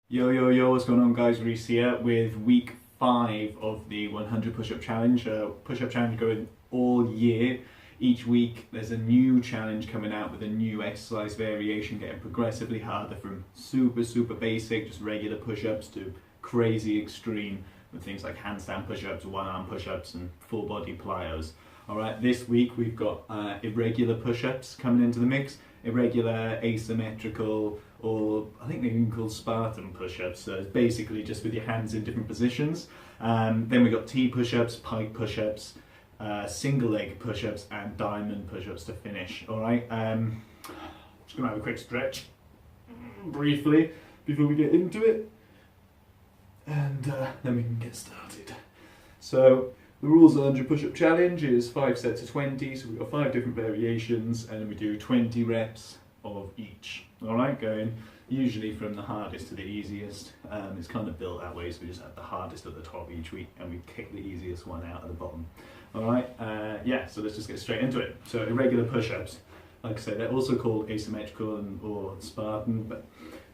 Yo, yo, yo, what's going on, guys? Reese here with week 5 of the 100 push-up challenge. Push-up challenge going all year. Each week there's a new challenge coming out with a new exercise variation, getting progressively harder from super basic, just regular push-ups, to crazy extreme with things like handstand push-ups, one-arm push-ups and full body plyos. Alright, this week we've got irregular push-ups coming into the mix. Irregular, asymmetrical, or I think they're even called Spartan push-ups. So it's basically just with your hands in different positions. Then we've got T push-ups, Pike push-ups, single leg push-ups and diamond push-ups to finish. Alright, just gonna have a quick stretch briefly before we get into it, and then we can get started. So the rules of the 100 push-up challenge is 5 sets of 20, so we've got 5 different variations, and then we do 20 reps of each. Alright, going usually from the hardest to the easiest. It's kind of built that way, so we just have the hardest at the top each week and we kick the easiest one out at the bottom. Alright, yeah, so let's just get straight into it. So irregular push-ups, like I said, they're also called asymmetrical or Spartan, but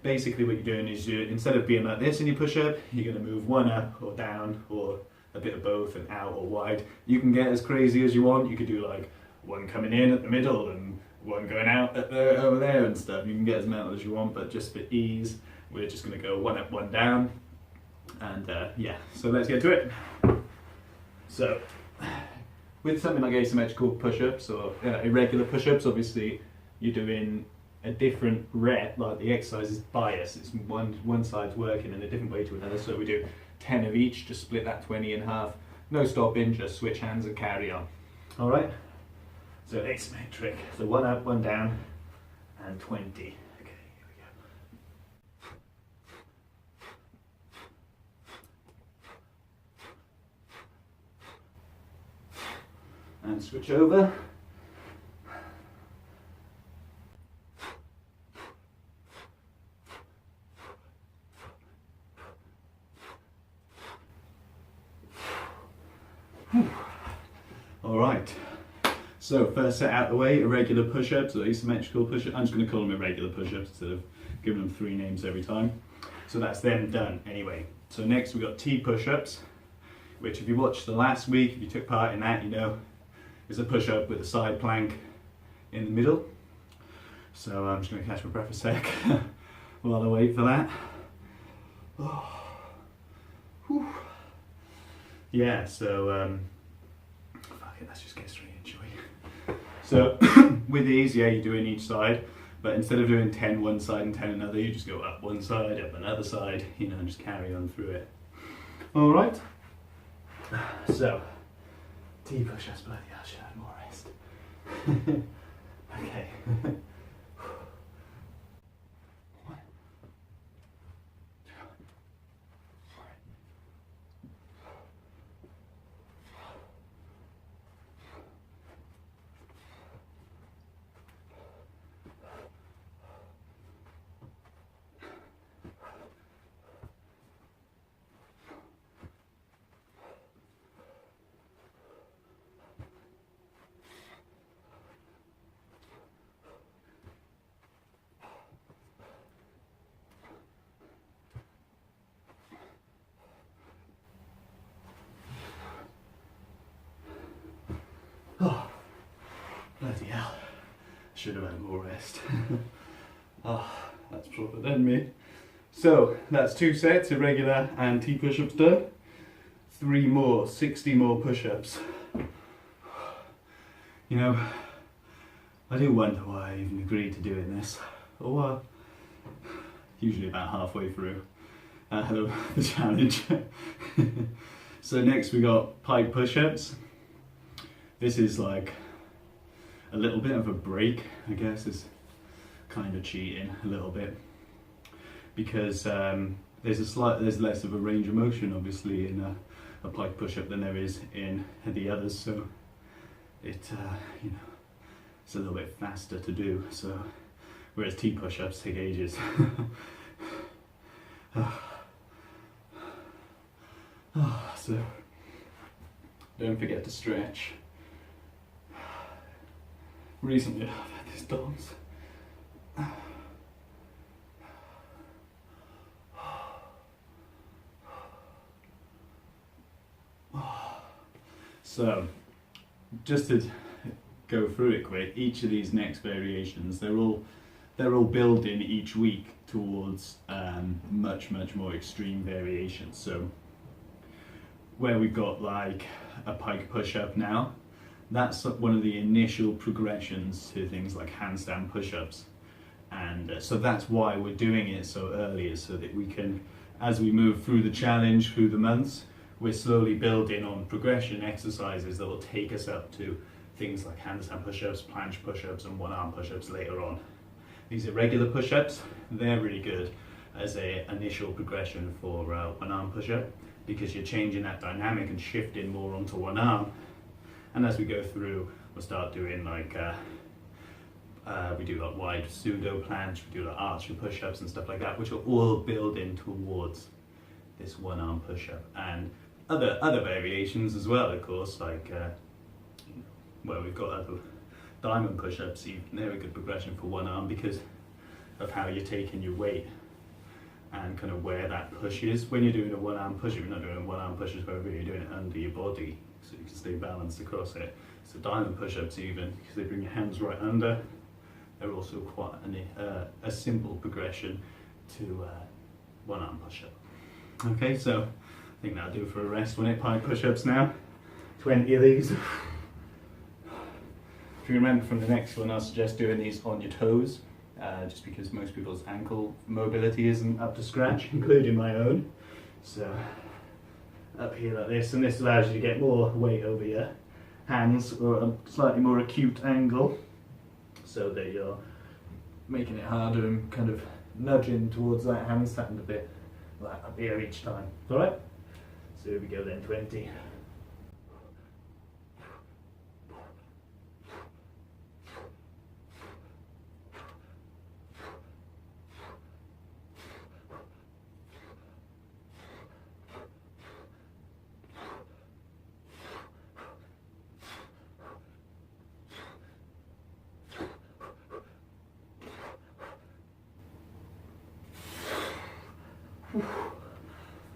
basically what you're doing is, instead of being like this in your push-up, you're going to move one up or down, or a bit of both, and out or wide. You can get as crazy as you want. You could do like one coming in at the middle and one going out at over there and stuff. You can get as mental as you want, but just for ease, we're just going to go one up, one down, and yeah, so let's get to it. So with something like asymmetrical push-ups or irregular push-ups, obviously you're doing a different rep, like the exercise is biased. It's one side's working in a different way to another, so we do 10 of each, just split that 20 in half. No stopping, just switch hands and carry on. Alright? So asymmetric. So one up, one down, and 20. Okay, here we go. And switch over. Alright, so first set out the way, irregular push-ups or asymmetrical push-ups. I'm just going to call them irregular push-ups instead of giving them 3 names every time. So that's them done anyway. So next we've got T push-ups, which if you watched the last week, if you took part in that, you know, is a push-up with a side plank in the middle. So I'm just going to catch my breath a sec while I wait for that. Oh. Whew. Yeah, so let's just get straight into it. So with these, yeah, you're doing each side, but instead of doing 10 one side and 10 another, you just go up one side, up another side, you know, and just carry on through it. All right. So T push-ups, bloody hell, should I have more rest? Okay. Oh, bloody hell, should have had more rest. Oh, that's proper than me. So that's 2 sets, irregular and T push-ups done. 3 more, 60 more push-ups. You know, I do wonder why I even agreed to doing this. Or usually about halfway through the challenge. So next we got Pike push-ups. This is like a little bit of a break, I guess. It's kind of cheating a little bit because there's less of a range of motion, obviously, in a Pike push-up than there is in the others. So it, you know, it's a little bit faster to do. So whereas T push-ups take ages. So don't forget to stretch. Recently I've had this dance. So, just to go through it quick, each of these next variations, they're all building each week towards much more extreme variations. So, where we've got like a pike push up now, that's one of the initial progressions to things like handstand push ups. And so that's why we're doing it so early, is so that we can, as we move through the challenge, through the months, we're slowly building on progression exercises that will take us up to things like handstand push-ups, planche push-ups, and one-arm push-ups later on. These irregular push-ups, they're really good as an initial progression for one-arm push-up, because you're changing that dynamic and shifting more onto one arm. And as we go through, we'll start doing like we do like wide pseudo planche, we do like archer push-ups and stuff like that, which are all building towards this one-arm push-up, and other variations as well, of course, like where we've got other diamond push-ups. They're a good progression for one arm because of how you're taking your weight and kind of where that push is. When you're doing a one-arm push-up, you're not doing a one-arm push-up, where you're doing it under your body so you can stay balanced across it. So diamond push-ups, even because they bring your hands right under, they're also quite a simple progression to one-arm push-up. Okay, so I think that'll do for a rest when it pike push-ups now. 20 of these. If you remember from the next one, I'll suggest doing these on your toes, just because most people's ankle mobility isn't up to scratch, including my own. So up here like this, and this allows you to get more weight over your hands, or a slightly more acute angle, so that you're making it harder and kind of nudging towards that handstand a bit, like up here each time. Alright? So here we go then, 20.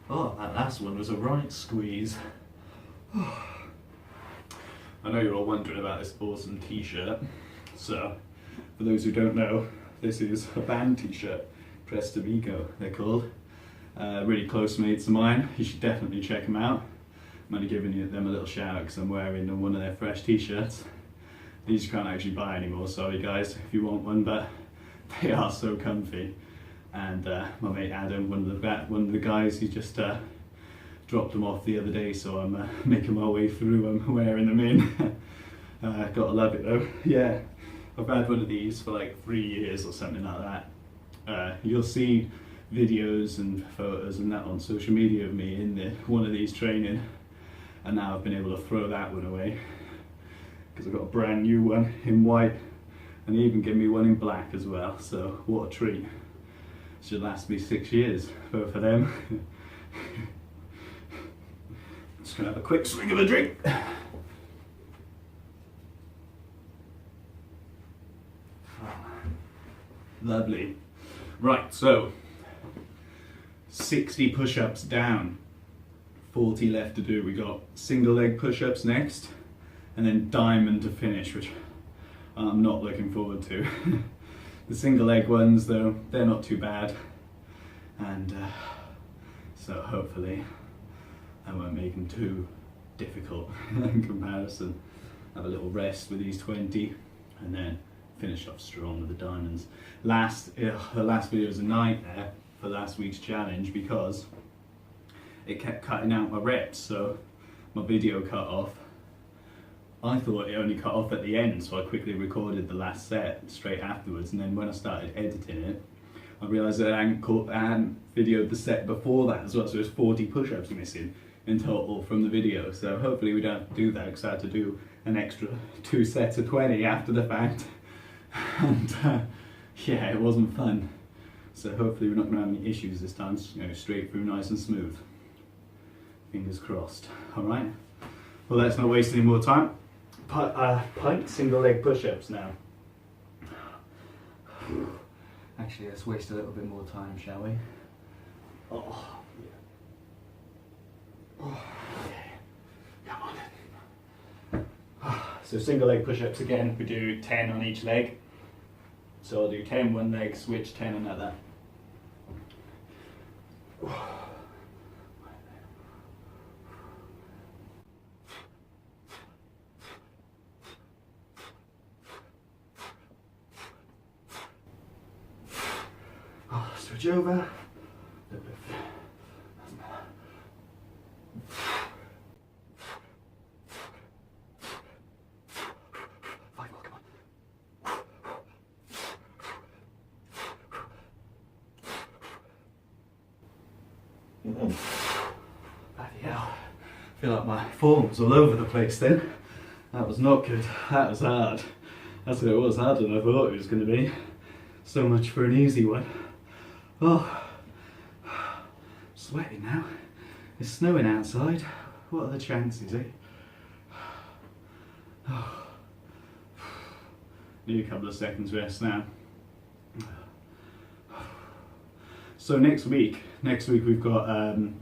Oh, that last one was a right squeeze. I know you're all wondering about this awesome t-shirt. So, for those who don't know, this is a band t-shirt. Presto Amigo, they're called. Really close mates of mine. You should definitely check them out. I'm only giving them a little shout out because I'm wearing one of their fresh t-shirts. These you can't actually buy anymore, sorry guys if you want one, but they are so comfy. And my mate Adam, one of the guys, he just dropped them off the other day, so I'm making my way through them, wearing them in. Gotta love it though. Yeah, I've had one of these for like 3 years or something like that. You'll see videos and photos and that on social media of me in one of these training, and now I've been able to throw that one away because I've got a brand new one in white, and they even give me one in black as well, so what a treat. Should last me 6 years, both of them. Just gonna have a quick swig of a drink. Lovely. Right, so 60 push-ups down, 40 left to do. We got single leg push-ups next, and then diamond to finish, which I'm not looking forward to. The single leg ones though, they're not too bad, and so hopefully I won't make them too difficult in comparison. Have a little rest with these 20 and then finish off strong with the diamonds. The last video was a nightmare for last week's challenge because it kept cutting out my reps, so my video cut off. I thought it only cut off at the end, so I quickly recorded the last set straight afterwards, and then when I started editing it, I realised that I hadn't videoed the set before that as well, so there's 40 push-ups missing in total from the video. So hopefully we don't have to do that, because I had to do an extra 2 sets of 20 after the fact, and yeah, it wasn't fun. So hopefully we're not going to have any issues this time, just go straight through nice and smooth. Fingers crossed. Alright, well let's not waste any more time. Pike single leg push-ups now. Actually, let's waste a little bit more time, shall we? Oh, yeah. Oh, yeah. Come on. So single leg push-ups again, we do 10 on each leg. So I'll do 10 one leg, switch 10 another. Switch over. Bloody hell. I feel like my form was all over the place then. That was not good. That was hard. That's what it was, harder than I thought it was going to be. So much for an easy one. Oh, sweating now. It's snowing outside. What are the chances, eh? Oh. Need a couple of seconds rest now. So next week we've got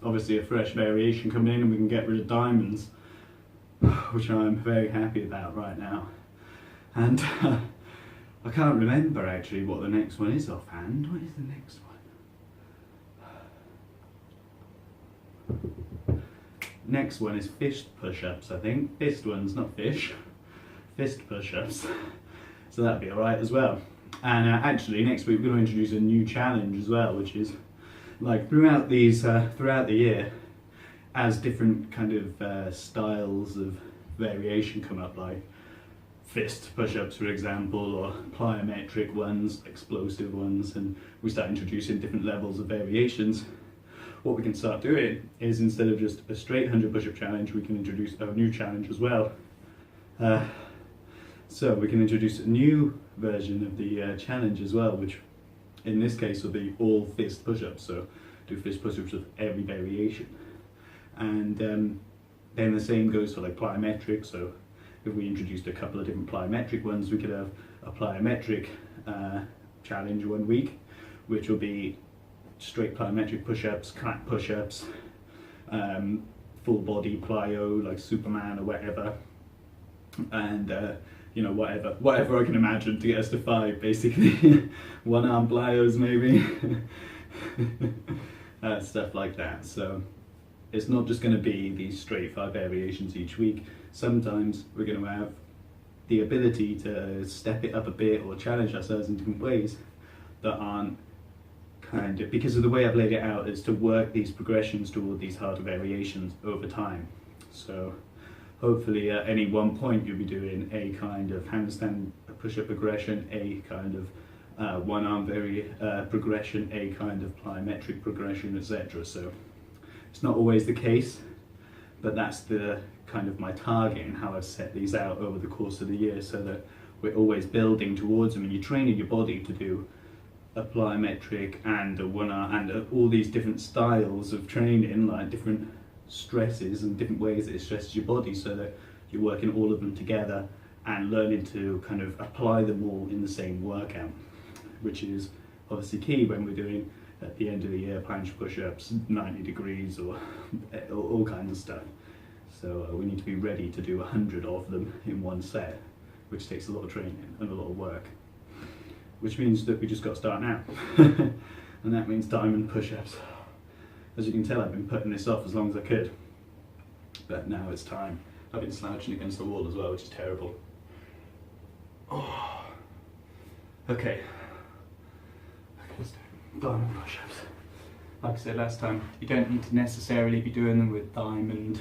obviously a fresh variation coming in, and we can get rid of diamonds, which I'm very happy about right now. And I can't remember actually what the next one is offhand. What is the next one? Next one is fist push-ups, I think. Fist ones, not fish. Fist push-ups. So that'd be alright as well. And actually next week we're going to introduce a new challenge as well, which is like throughout the year, as different kind of styles of variation come up, like fist push-ups for example, or plyometric ones, explosive ones, and we start introducing different levels of variations. What we can start doing is, instead of just a straight 100 push-up challenge, we can introduce a new challenge as well. So we can introduce a new version of the challenge as well, which in this case will be all fist push-ups. So do fist push-ups with every variation. And then the same goes for like plyometric. So if we introduced a couple of different plyometric ones, we could have a plyometric challenge one week, which will be straight plyometric push-ups, cat push-ups, full body plyo like Superman or whatever, and you know, whatever I can imagine to get us to 5 basically. One arm plyos maybe. Stuff like that. So it's not just going to be these straight 5 variations each week. Sometimes we're going to have the ability to step it up a bit or challenge ourselves in different ways that aren't kind of, because of the way I've laid it out, is to work these progressions toward these harder variations over time. So hopefully at any one point you'll be doing a kind of handstand push-up progression, a kind of one arm progression, a kind of plyometric progression, etc. So it's not always the case, but that's the kind of my target and how I've set these out over the course of the year, so that we're always building towards them, and you're training your body to do a plyometric and a one arm and all these different styles of training, like different stresses and different ways that it stresses your body, so that you're working all of them together and learning to kind of apply them all in the same workout, which is obviously key when we're doing at the end of the year planche push-ups 90 degrees or all kinds of stuff. So we need to be ready to do 100 of them in one set, which takes a lot of training and a lot of work, which means that we just got to start now. And that means diamond push-ups. As you can tell, I've been putting this off as long as I could, but now it's time. I've been slouching against the wall as well, which is terrible. Oh. Okay. Diamond push-ups. Like I said last time, you don't need to necessarily be doing them with diamond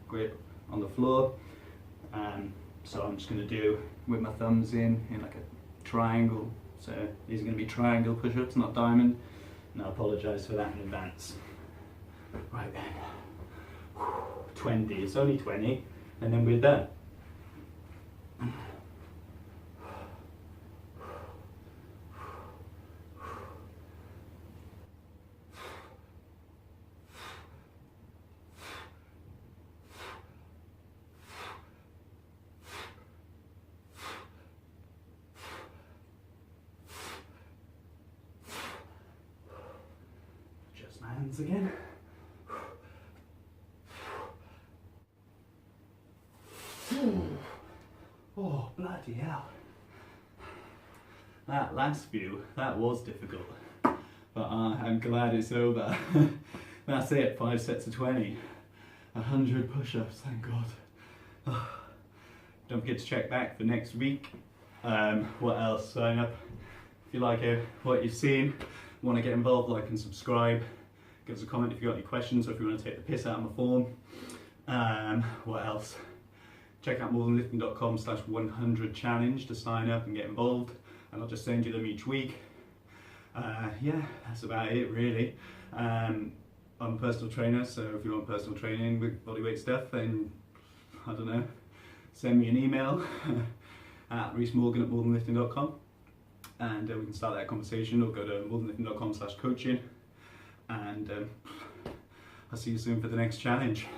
grip on the floor. So I'm just going to do with my thumbs in like a triangle. So these are going to be triangle push-ups, not diamond. And I apologise for that in advance. Right then, 20, it's only 20, and then we're done. Adjust my hands again. Oh, bloody hell. That last few, that was difficult. But I'm glad it's over. That's it, 5 sets of 20. 100 push-ups, thank God. Don't forget to check back for next week. What else? Sign up if you like what you've seen. Want to get involved, like and subscribe. Give us a comment if you've got any questions or if you want to take the piss out of my form. What else? Check out morethanlifting.com/100challenge to sign up and get involved, and I'll just send you them each week. Yeah, that's about it really. I'm a personal trainer, so if you want personal training with bodyweight stuff, then I don't know, send me an email at reece.morgan@morethanlifting.com, and we can start that conversation, or go to morethanlifting.com/coaching, and I'll see you soon for the next challenge.